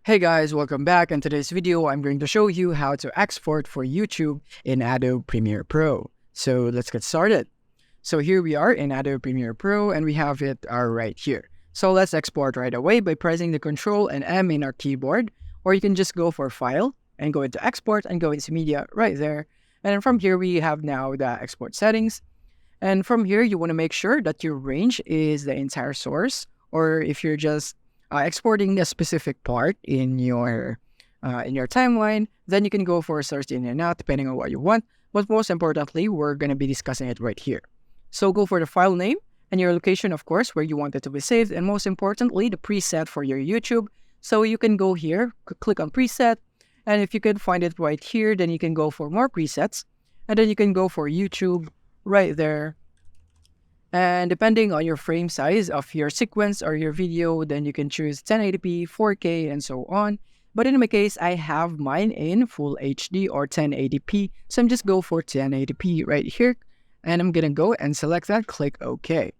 Hey guys, welcome back. In today's video, I'm going to show you how to export for YouTube in Adobe Premiere Pro. So let's get started. So here we are in Adobe Premiere Pro and we have it right here. So let's export right away by pressing the Control and M in our keyboard, or you can just go for File and go into Export and go into Media right there. And then from here, we have now the export settings. And from here, you want to make sure that your range is the entire source, or if you're just exporting a specific part in your timeline, then you can go for source in and out depending on what you want. But most importantly, we're going to be discussing it right here. So go for the file name and your location, of course, where you want it to be saved, and most importantly, the preset for your YouTube. So you can go here, click on preset, and if you can find it right here, then you can go for more presets, and then you can go for YouTube right there. And depending on your frame size of your sequence or your video, then you can choose 1080p, 4K, and so on. But in my case, I have mine in Full HD or 1080p. So I'm just go for 1080p right here. And I'm going to go and select that, click OK.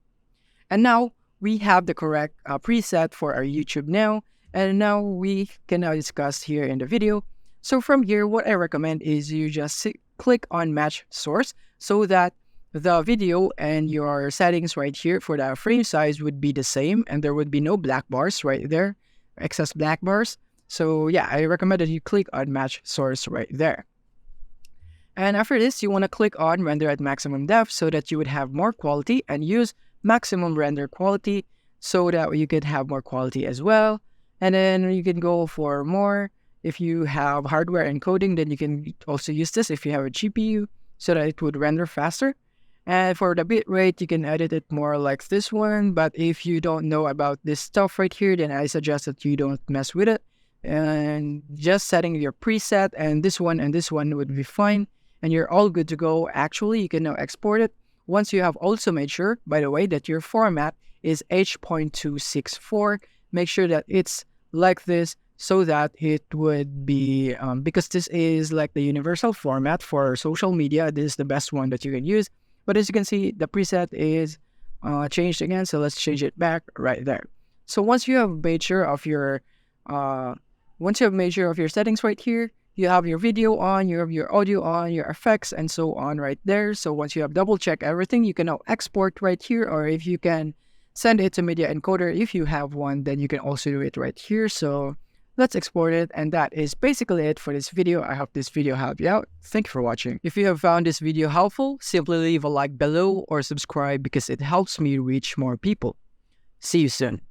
And now we have the correct preset for our YouTube now. And now we can now discuss here in the video. So from here, what I recommend is you just click on Match Source so that the video and your settings right here for the frame size would be the same, and there would be no black bars right there, excess black bars. So yeah, I recommend that you click on Match Source right there. And after this, you want to click on Render at Maximum Depth so that you would have more quality, and use Maximum Render Quality so that you could have more quality as well. And then you can go for more. If you have hardware encoding, then you can also use this if you have a GPU so that it would render faster. And for the bitrate, you can edit it more like this one. But if you don't know about this stuff right here, then I suggest that you don't mess with it. And just setting your preset and this one would be fine. And you're all good to go. Actually, you can now export it. Once you have also made sure, by the way, that your format is H.264, make sure that it's like this so that it would be, because this is like the universal format for social media. This is the best one that you can use. But as you can see, the preset is changed again. So let's change it back right there. So once you have made sure of your settings right here, you have your video on, you have your audio on, your effects, and so on right there. So once you have double checked everything, you can now export right here, or if you can send it to media encoder, if you have one, then you can also do it right here. So let's export it, and that is basically it for this video. I hope this video helped you out. Thank you for watching. If you have found this video helpful, simply leave a like below or subscribe because it helps me reach more people. See you soon.